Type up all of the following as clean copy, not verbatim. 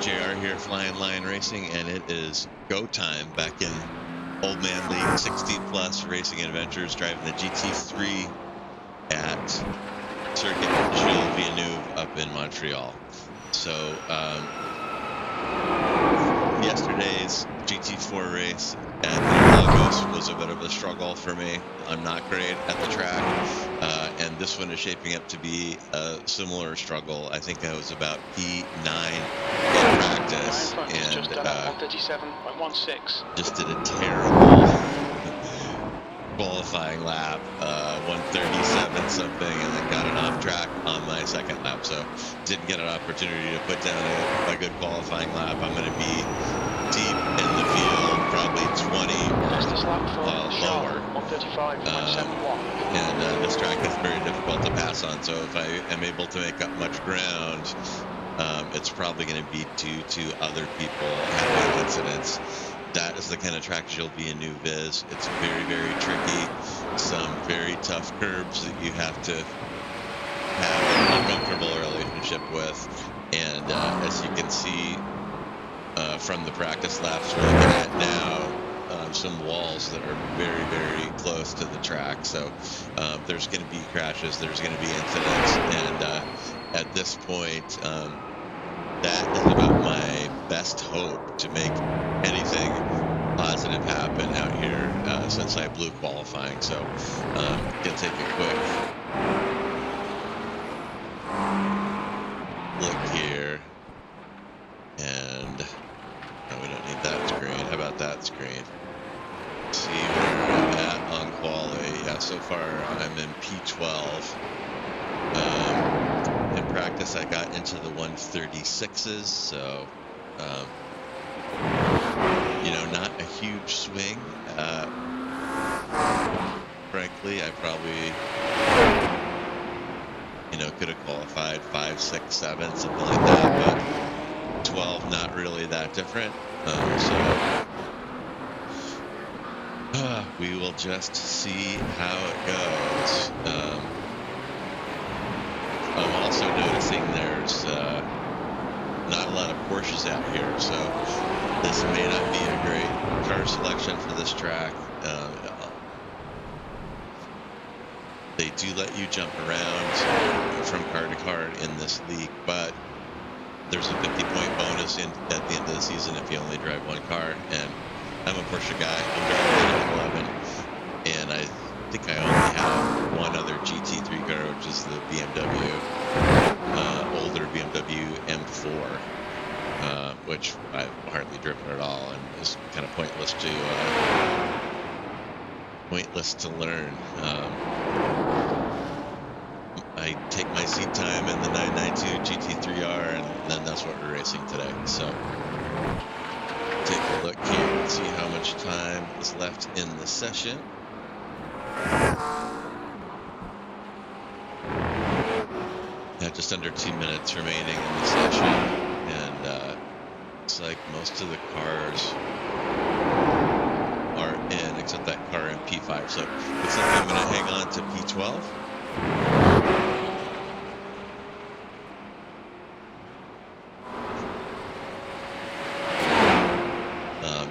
JR here, Flying Lion Racing, and it is go time back in Old Man League 60 plus racing adventures, driving the GT3 at Circuit Gilles Villeneuve up in Montreal. So yesterday's GT4 race at Lagos was a bit of a struggle for me. I'm not great at the track, and this one is shaping up to be a similar struggle. I think I was about P9 in practice, and just did a terrible qualifying lap, 137 something, and then got an off track on my second lap. So didn't get an opportunity to put down a good qualifying lap. I'm going to be deep in the field, probably 20 or lower. And this track is very difficult to pass on. So if I am able to make up much ground, it's probably going to be due to other people having incidents. That is the kind of track Gilles Villeneuve is. It's very, very tricky. Some very tough curbs that you have to have an uncomfortable relationship with. And as you can see from the practice laps we're looking at now, some walls that are very, very close to the track. So there's going to be crashes, there's going to be incidents. And at this point, that is about my best hope to make anything positive happen out here since I blew qualifying. So gonna take a quick look here, and no, we don't need that screen. How about that screen? See where I'm at on quali. Yeah, so far I'm in P12. In practice, I got into the 136s, so not a huge swing. Frankly, I probably could have qualified 5, 6, 7, something like that, but 12 not really that different. So we will just see how it goes. I'm also noticing there's not a lot of Porsches out here, so this may not be a great car selection for this track. They do let you jump around from car to car in this league, but there's a 50-point bonus at the end of the season if you only drive one car, and I'm a Porsche guy. I'm driving an 11, and I think I only have one other GT3 car, which is the BMW, older BMW M4, which I've hardly driven at all, and is kind of pointless to learn. I take my seat time in the 992 GT3R, and then that's what we're racing today. So take a look here and see how much time is left in the session. Yeah, just under 2 minutes remaining in the session, and looks like most of the cars are in, except that car in P5. So looks like I'm going to hang on to P12.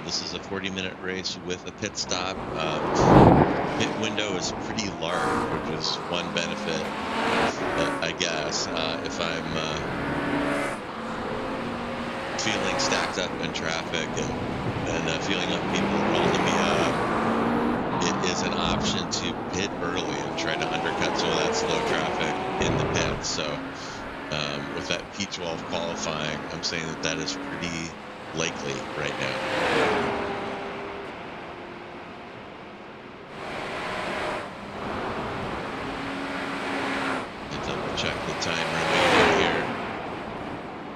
This is a 40-minute race with a pit stop. Pit window is pretty large, which is one benefit, I guess. If I'm feeling stacked up in traffic and feeling like people are holding me up, it is an option to pit early and try to undercut some of that slow traffic in the pit. So with that P12 qualifying, I'm saying that is pretty likely right now. Check the time remaining here.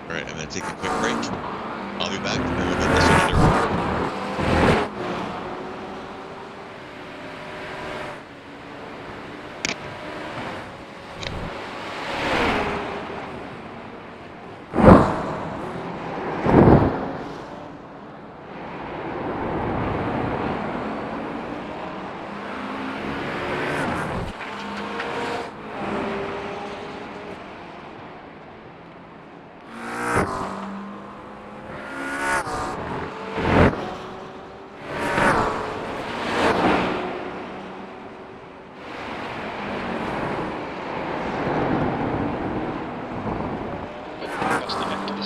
All right, I'm going to take a quick break. I'll be back and we'll get this one underway.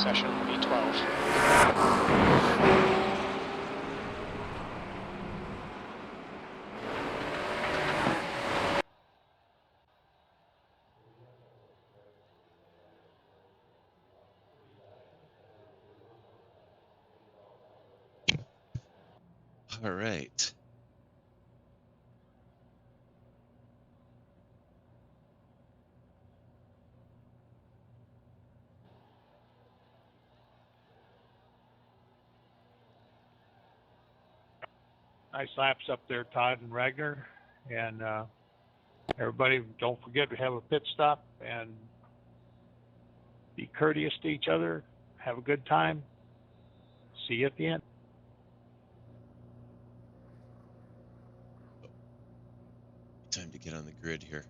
session B12. All right. Nice laps up there, Todd and Ragnar. And everybody, don't forget to have a pit stop and be courteous to each other. Have a good time. See you at the end. Time to get on the grid here.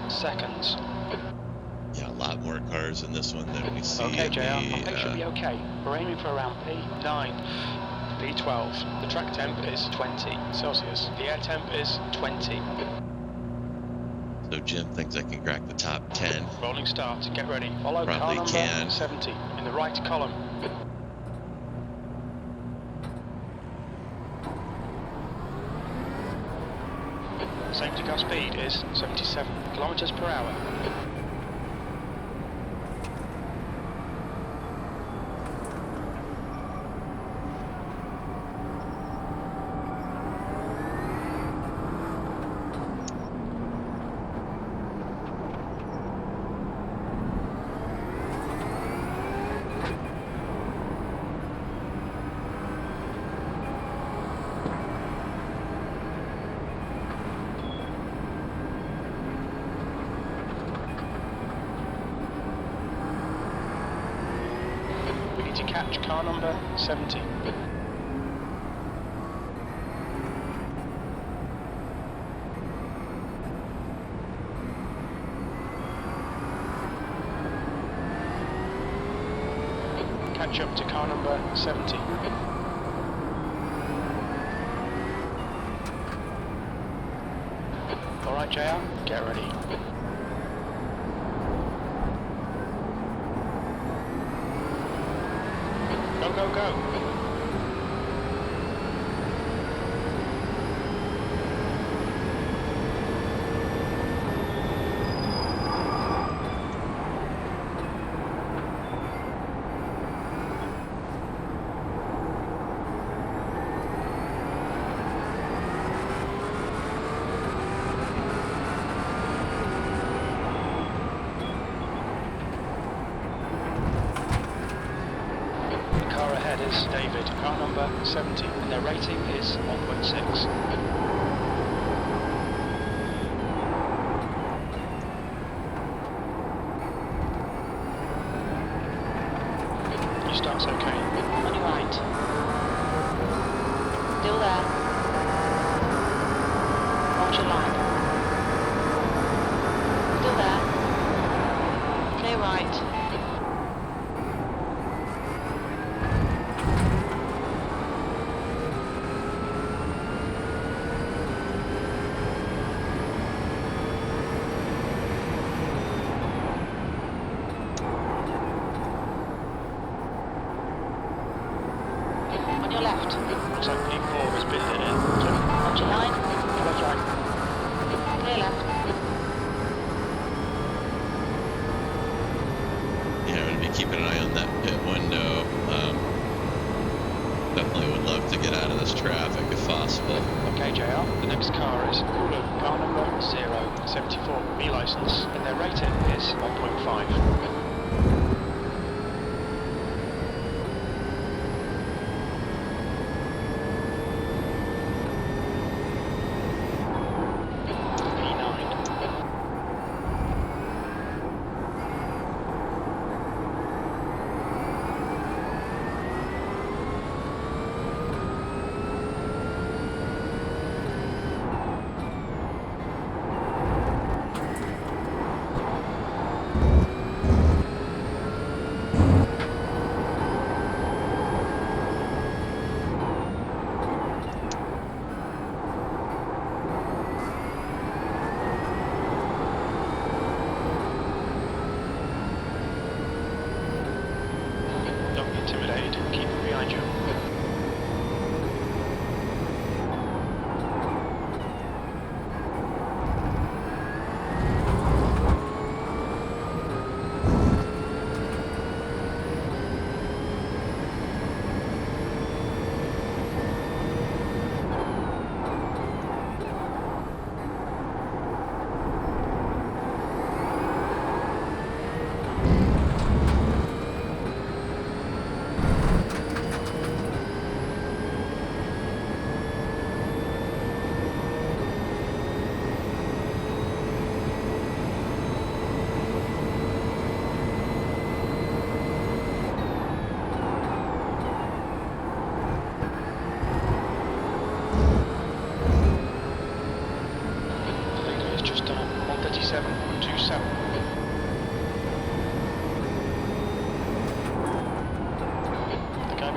Seconds. Yeah, a lot more cars in this one than we see Okay, in JR, the, I think should be okay. We're aiming for around P9, P12. The track temp is 20 Celsius. The air temp is 20. So Jim thinks I can crack the top 10. Rolling start, get ready. Follow Probably car number can. 70 in the right column. Safety car speed is 77 kilometers per hour. To catch car number 70. Catch up to car number 70. Alright JR, get ready. Go, go. Is David, car number 70, and their rating is 1.6. Your start's okay. On your right. Still there. Hold your line. Still there. Clear right. Left. Looks like P4 has been here. Hold your line. That's right. Clear left. Yeah, I'm going to be keeping an eye on that pit window. Definitely would love to get out of this traffic if possible. Okay, JR. The next car is Hulu, car number 074, B license, and their rating is 1.5.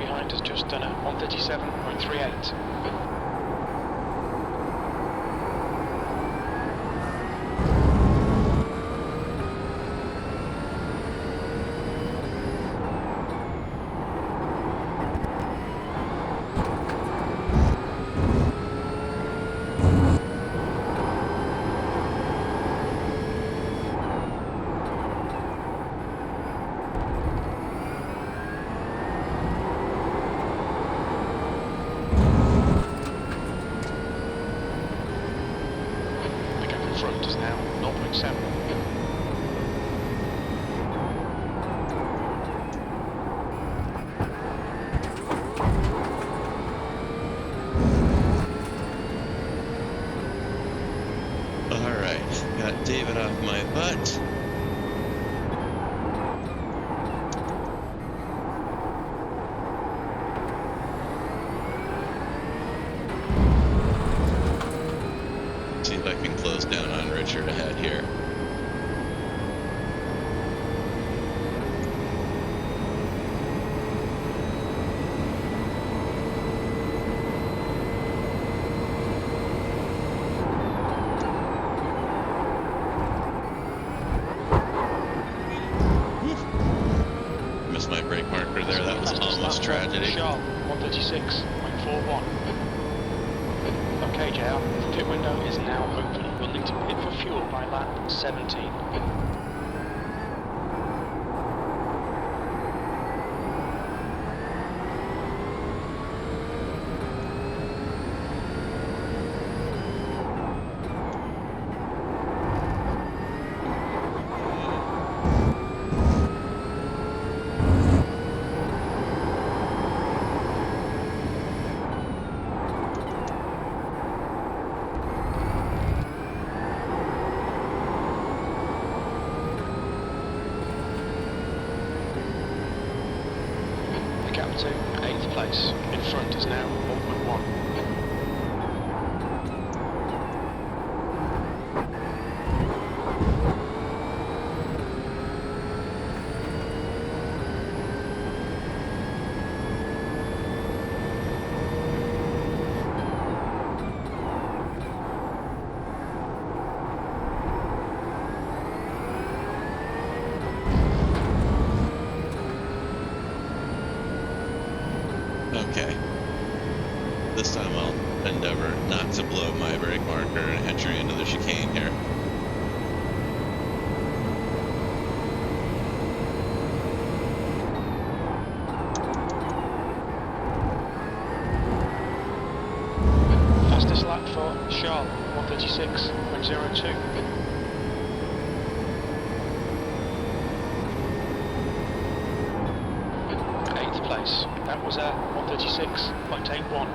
behind has just done a 137.38. The gap in front is now 0.7. Alright, got David off my butt. See if I can close down on Richard ahead here. Missed my brake marker there. That was almost tragedy. Sharp, 136.41. Okay, JR, the pit window is now open. We'll need to pit for fuel by lap 17. Gap to 8th place. In front is now 1.1. Okay. This time I'll endeavor not to blow my brake marker and entry into the chicane here. Fastest lap for Charles, 136.02. That was a 136.81.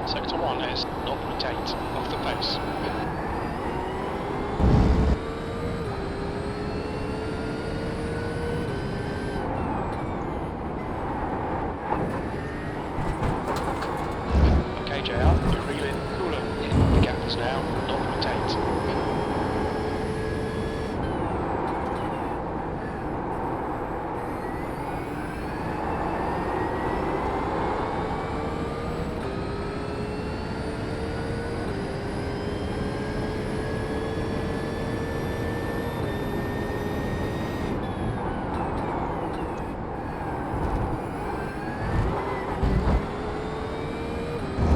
Sector 1 is 0.8 off the pace. Okay, JR, you're reeling cooler. The gap is now 0.8.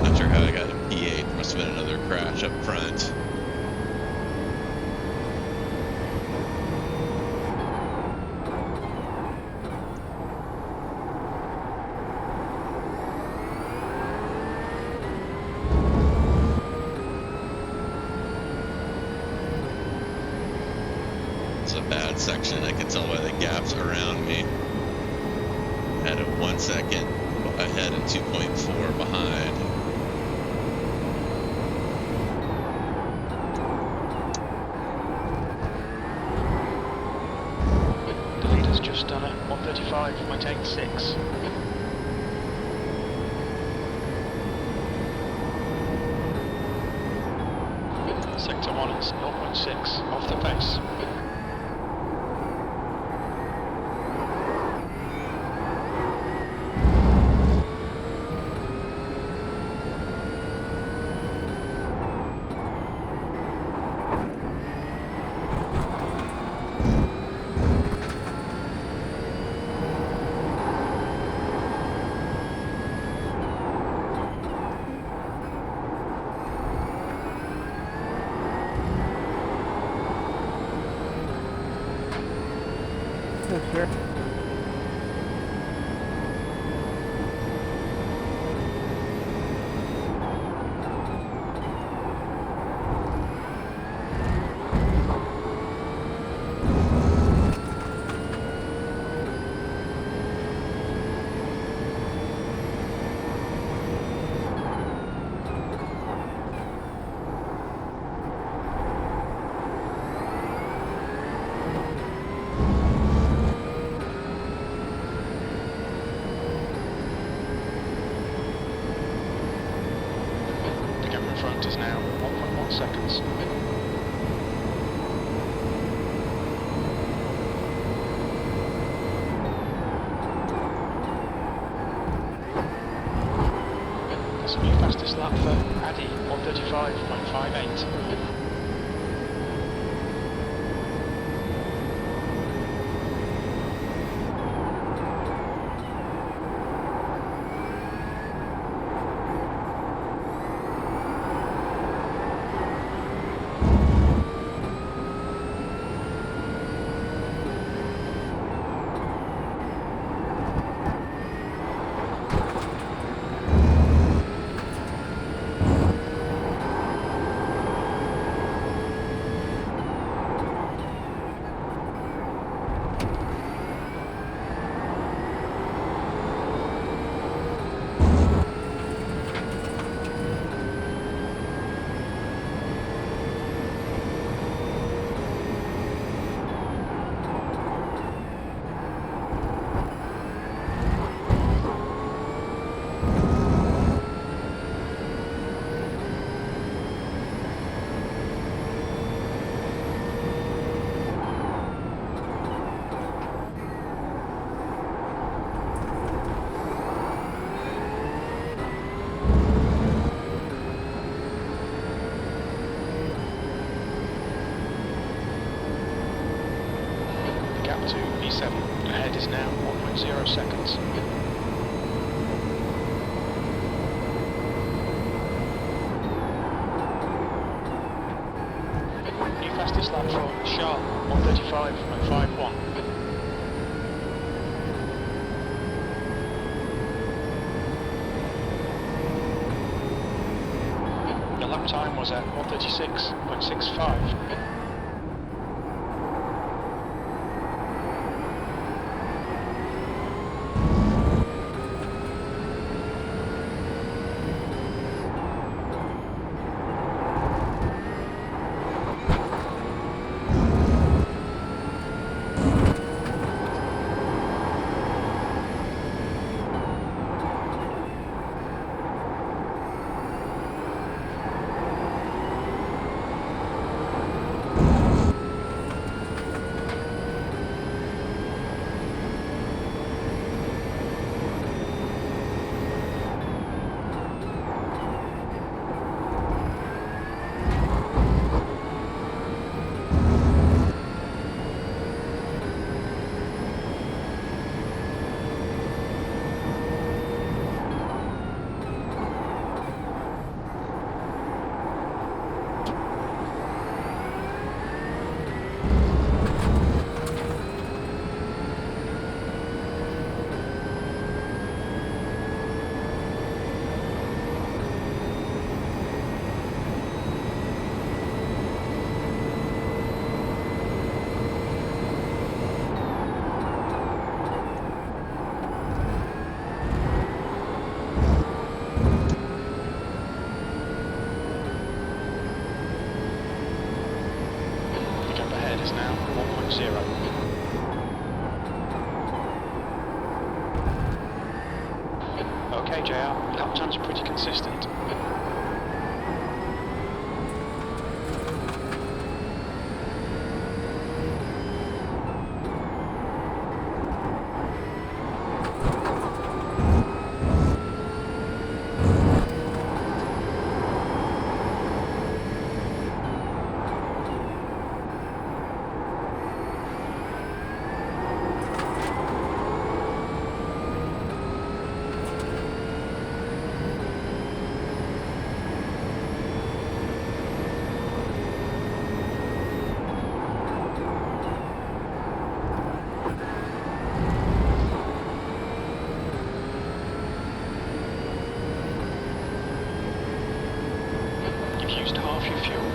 Not sure how I got a P8. Must have been another crash up front. It's a bad section. I can tell by the gaps around me. Had it 1 second ahead and 2.4 behind. The leader's just done a 135.86. Sector 1 is 0.6 off the pace. contact is now 1.1 seconds. That's a new fastest lap for Addy, 1:35.58. Gap to B7 ahead is now 1.0 seconds. New fastest lap for Shaw, 1:35.51. The lap time was at 1:36.65. The gap ahead is now 1.0. Okay, JR, lap times are pretty consistent. You've used half your fuel.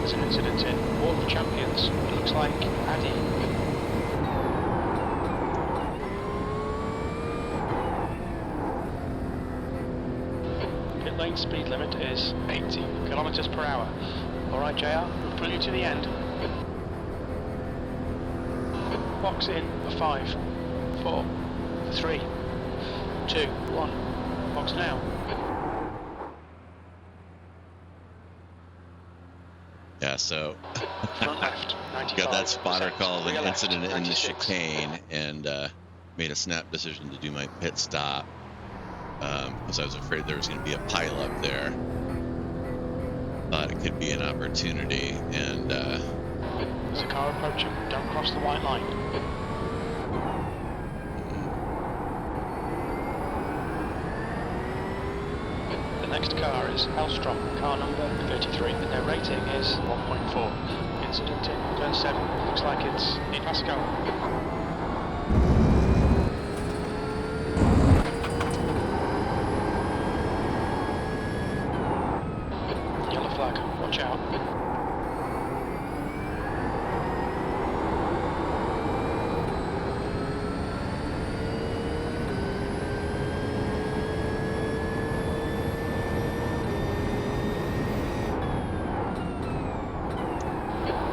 There's an incident in Wall of Champions. It looks like Addy. Pit lane speed limit is 80 kilometers per hour. Alright, JR, we'll pull you to the end. Box in for 5, 4, 3, 2, 1. Box now. Yeah, so Front left, 95. got that spotter call of an Rear left, incident in the 96. chicane, and made a snap decision to do my pit stop because I was afraid there was going to be a pileup there. Thought it could be an opportunity, and There's a car approaching. Don't cross the white line. The next car is Hellstrom, car number 33, and their rating is 1.4. Incident in turn 7. Looks like it's in Pascal. Yellow flag, watch out.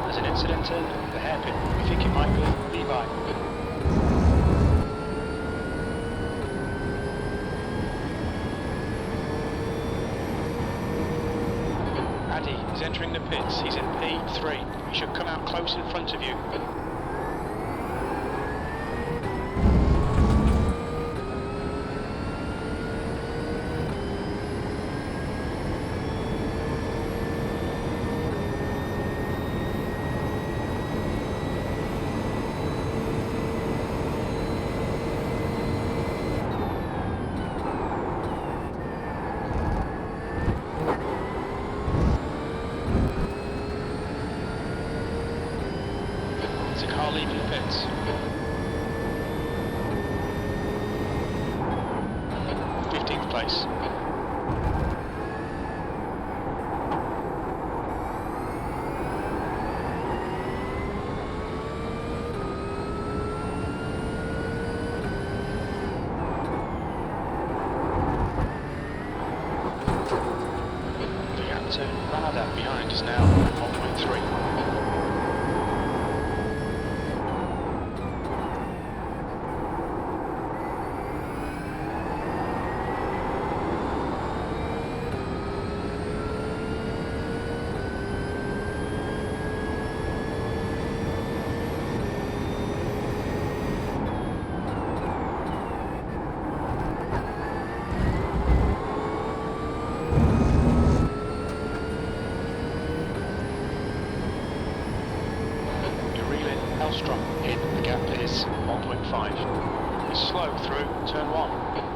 There's an incident in the hairpin. We think it might be Levi. Addy is entering the pits. He's in P3. He should come out close in front of you. There's a car leaving the pits. 15th place. The gap to Canada behind is now 1.3. You're reeling Hellstrom in. The gap is 1.5. He's slow through turn 1.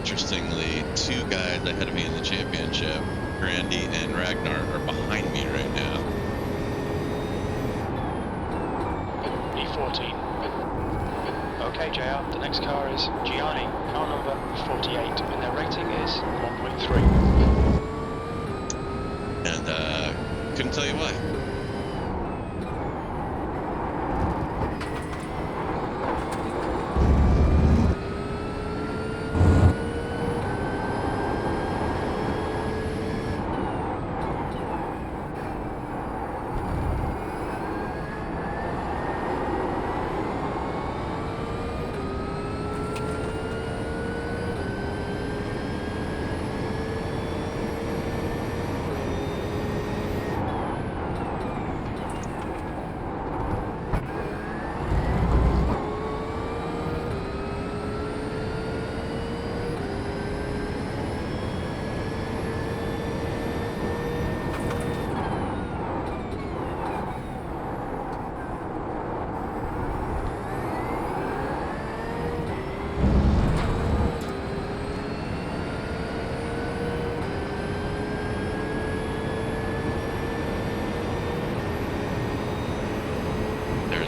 interestingly, 2 guys ahead of me in the championship, Randy and Ragnar, are behind me right now. E14. Okay, JR, the next car is Gianni, car number 48, and their rating is 1.3. And couldn't tell you why.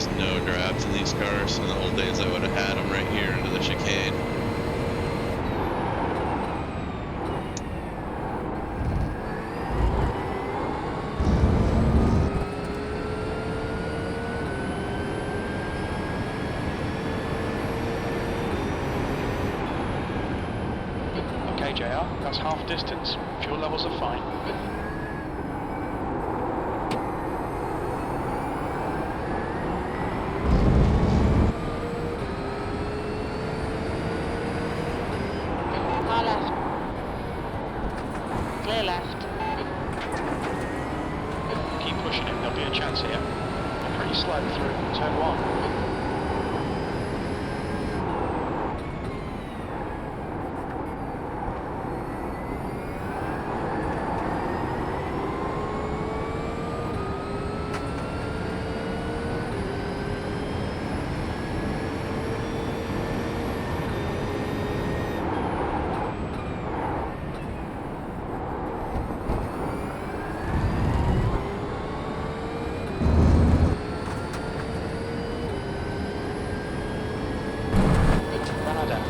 There's no drafts in these cars. In the old days, I would have had them right here into the chicane. Okay, JR, that's half distance. Fuel levels are fine. Car left. Clear left. Keep pushing it, there'll be a chance here. They're pretty slow through turn 1.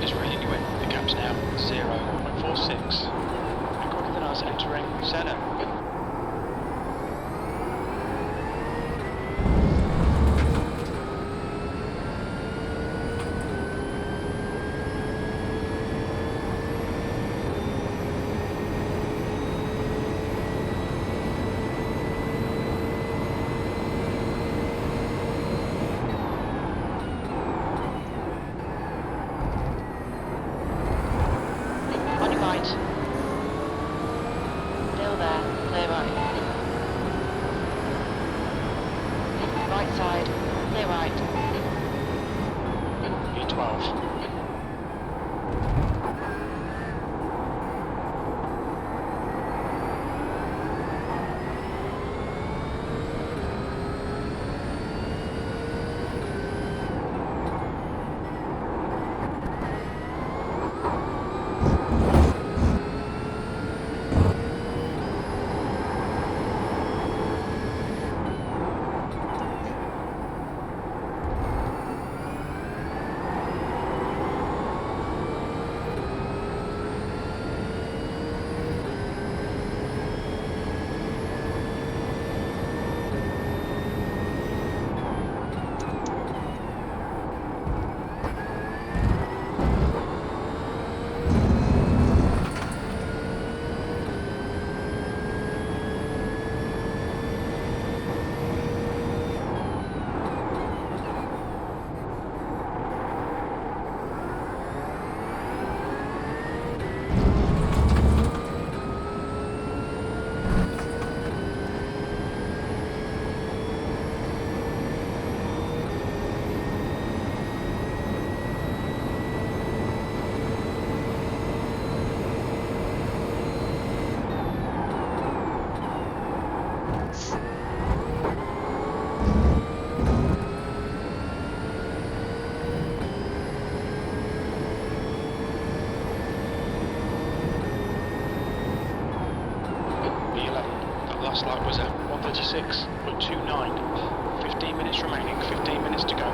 Is reeling you in. The cap's now 0.46. And quicker than us entering Senna. On your right. Still there. Clear right. Right side. Clear right. E12. Last lap was at 1:36.29. 15 minutes remaining, 15 minutes to go.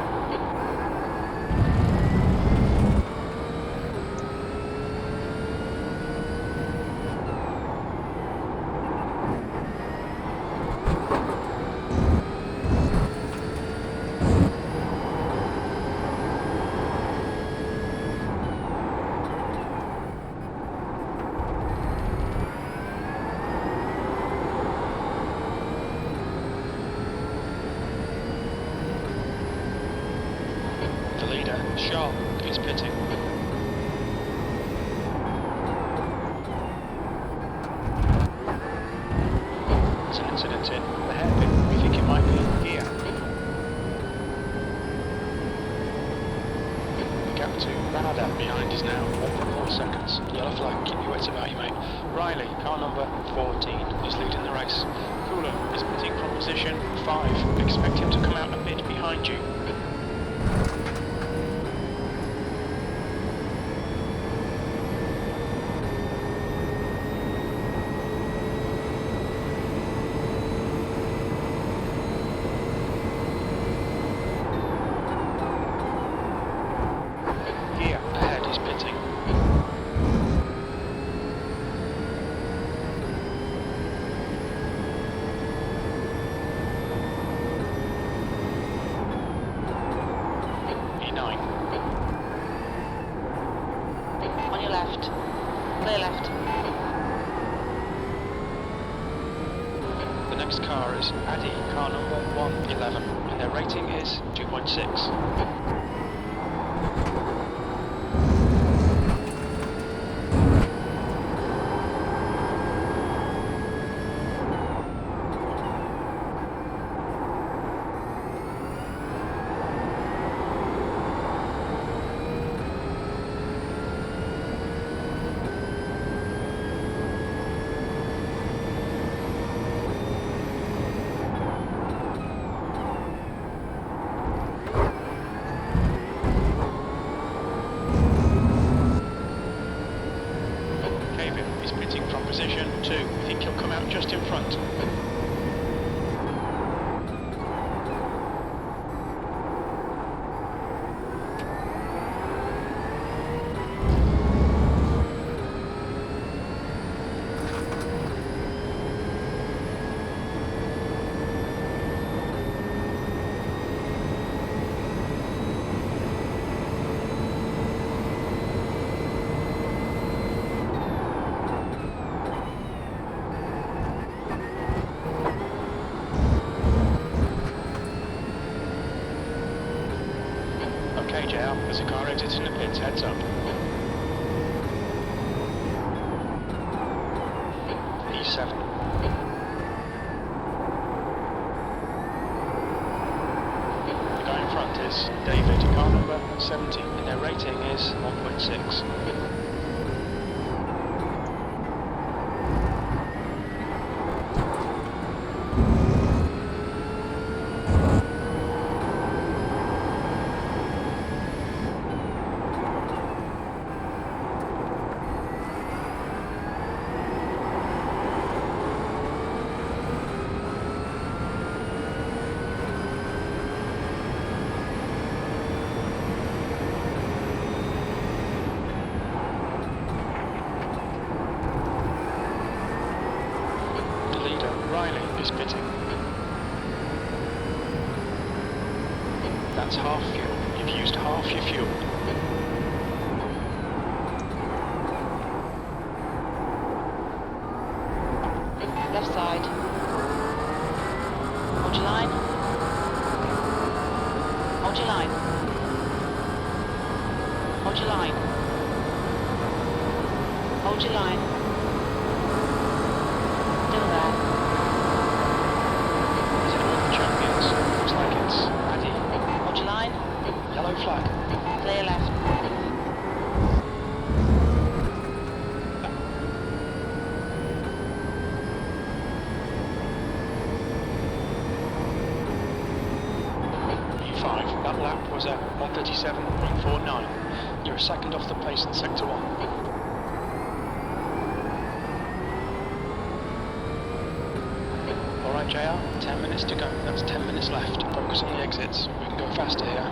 The leader, Sharp, is pitting. There's an incident in the hairpin. We think it might be here. The gap to Ranada behind is now 1.4 seconds. Yellow flag, keep your wits about you, mate. Riley, car number 14, is leading the race. Cooler is pitting from position 5. Expect him to come out a bit behind you. next car is Addy, car number 111, and their rating is 2.6. He's pitting from position 2. I think he'll come out just in front. Okay, JL, there's a car exiting the pits, heads up. E7. The guy in front is David, car number 70, and their rating is 1.6. Riley is pitting. That's half fuel. You've used half your fuel. Left side. Hold your line. Hold your line. Hold your line. Hold your line. Still there. Is it all the champions? Looks like it's Addy. Hold your line. Yellow flag. Clear left. E5. That lap was at 1:37.49. You're a second off the pace in sector 1. Alright JR, 10 minutes to go. That's 10 minutes left. Focus on the exits. We can go faster here.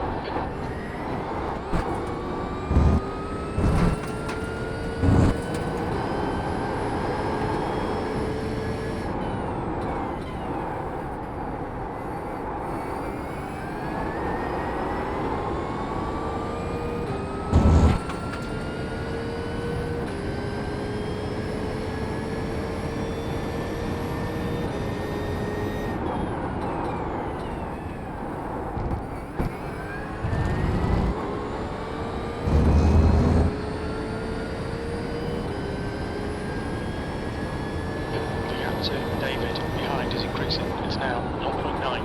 To David behind is increasing. It's now 0.9.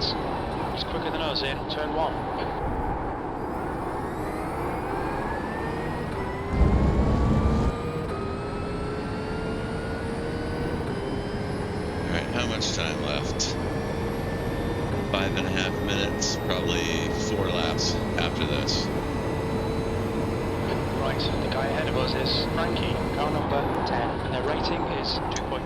seconds. He's quicker than us in turn 1. All right, how much time left? 5.5 minutes, probably 4 laps after this. Right, the guy ahead of us is Frankie, car number 10, and their rating is 2.9.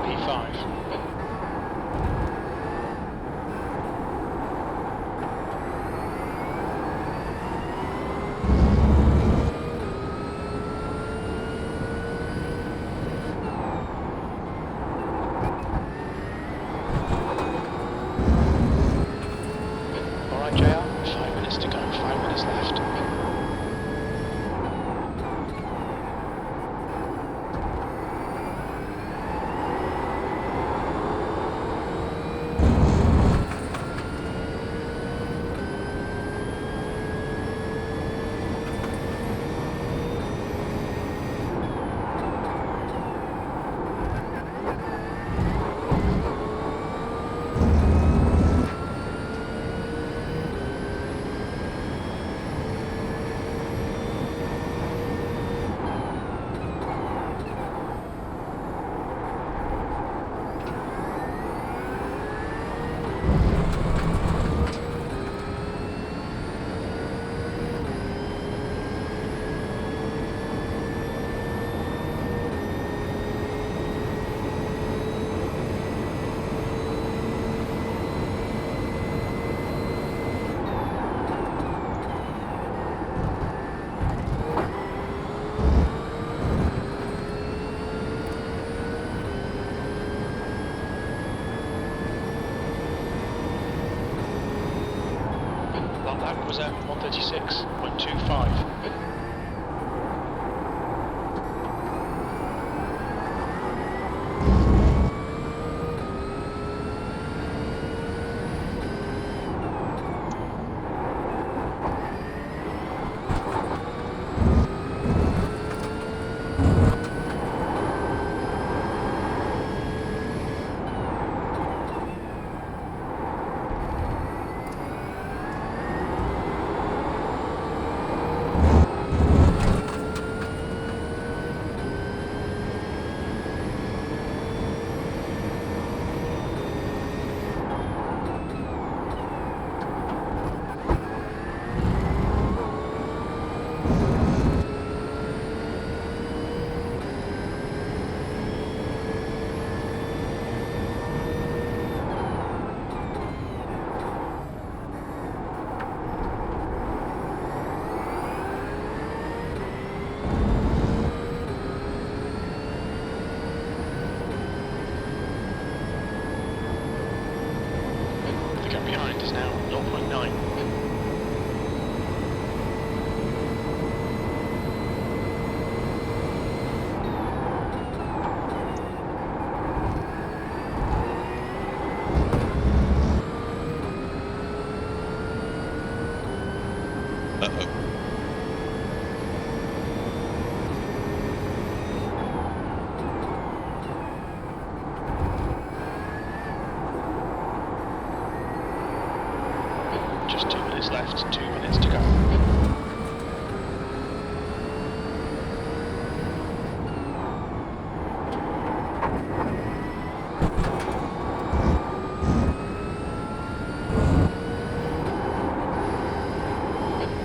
P5. Alright, JR, 5 minutes to go, 5 minutes left. That lap was at 136.25. The gap behind is now 0.9. Uh-oh. Just 2 minutes left, 2 minutes to go.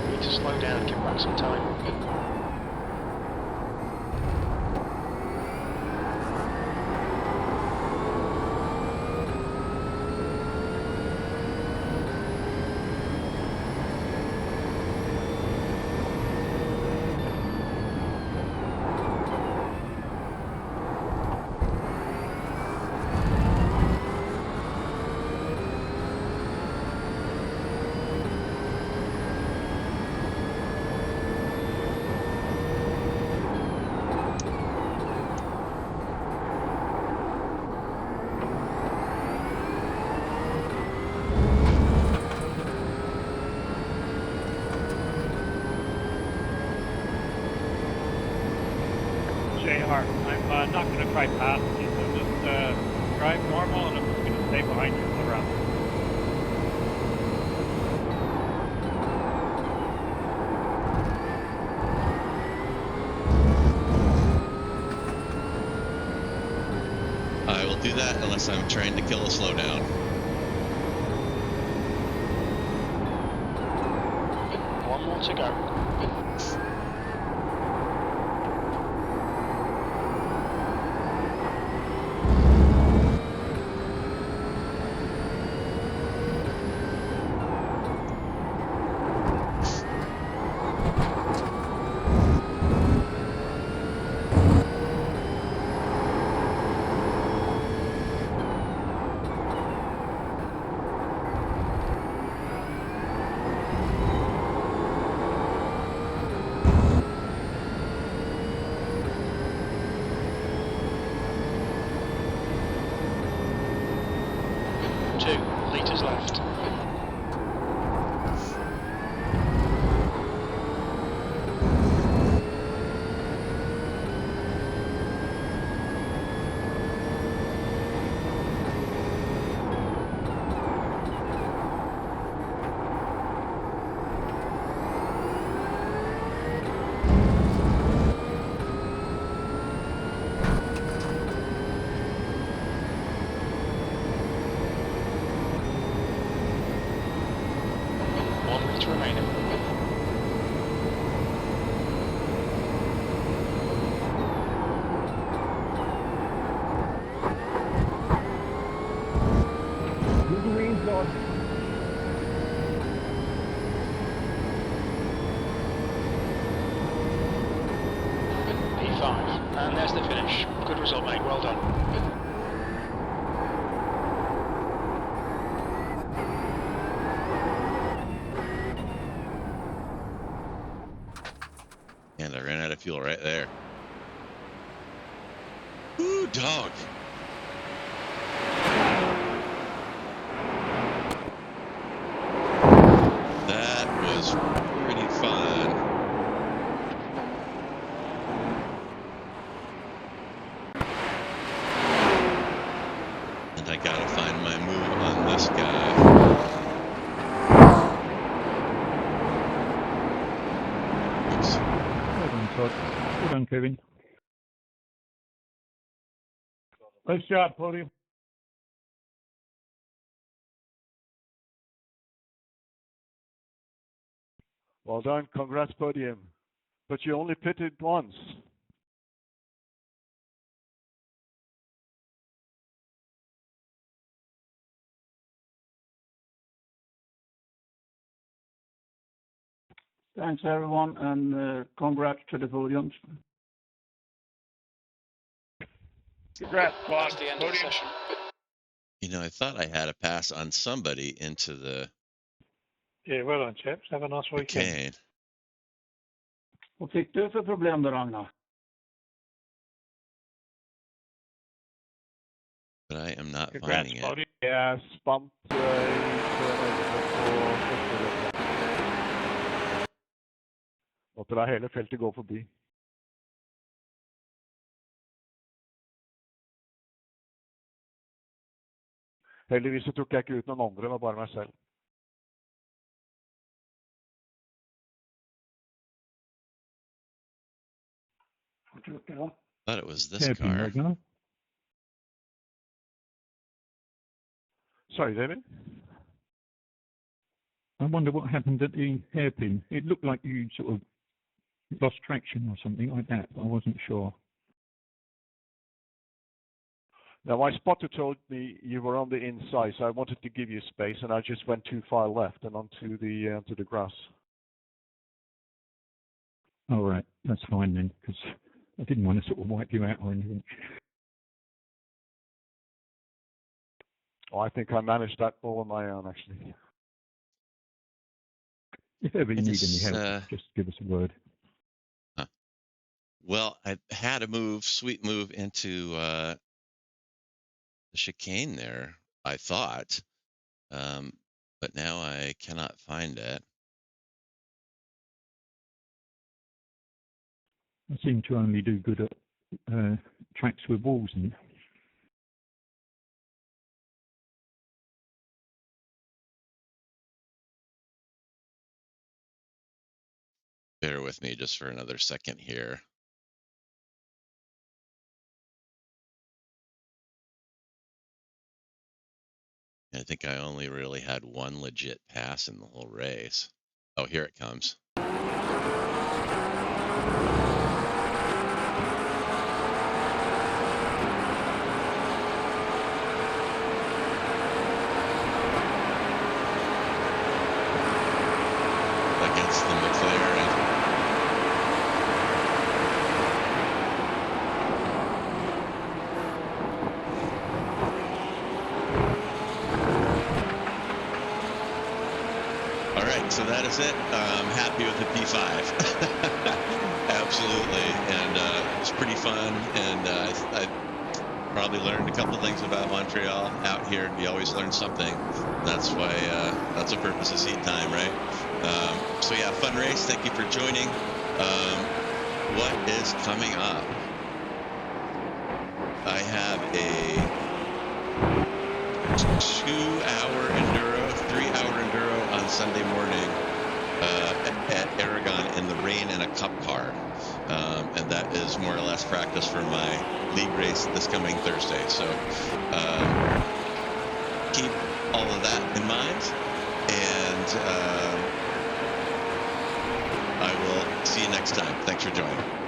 Need to slow down, give back some time. car. I'm not going to try passing you, so just drive normal, and I'm just going to stay behind you for the rest. I will do that unless I'm trying to kill a slowdown. One more to go. Left. Remaining. P5, and there's the finish. Good result, mate. Well done. And I ran out of fuel right there. Ooh, dog. That was pretty fun. And I gotta find my move on this guy. Oops. Well done, Todd. Well done, Kevin. Nice job, podium. Well done, congrats podium. But you only pitted once. Thanks, everyone, and congrats to the podiums. Congrats, Bob. That's the end of the session. You know, I thought I had a pass on somebody into the Yeah, well done, chaps. Have a nice weekend. chicane. Vad fick du för problem då, Ragnar? But I am not Congrats, finding it. podium. Yeah, spant på Måtte la hele feltet gå forbi. Heldigvis så tok jeg ikke ut noen andre, det var bare meg selv. Thought it was this Hairpin, car. Ragnar. Sorry, David? I wonder what happened at the hairpin. It looked like you sort of lost traction or something like that, but I wasn't sure. Now, my spotter told me you were on the inside, so I wanted to give you space, and I just went too far left and onto the grass. All right, that's fine then, because I didn't want to sort of wipe you out or anything. Oh, I think I managed that all on my own, actually. If ever you need just, any help, just give us a word. Well, I had a move, sweet move into the chicane there, I thought. But now I cannot find it. I seem to only do good at tracks with walls in. Bear with me just for another second here. I think I only really had one legit pass in the whole race. Oh, here it comes. Against the McLaren. All right, so that is it. I'm happy with the P5. Absolutely, and it's pretty fun, and I probably learned a couple things about Montreal out here. You always learn something. That's why that's the purpose of seat time, right? So yeah, fun race. Thank you for joining. What is coming up? I have a 2-hour enduro, 3-hour enduro on Sunday morning at Aragon in the rain in a cup car. And that is more or less practice for my league race this coming Thursday. So keep all of that in mind, and I will see you next time. Thanks for joining.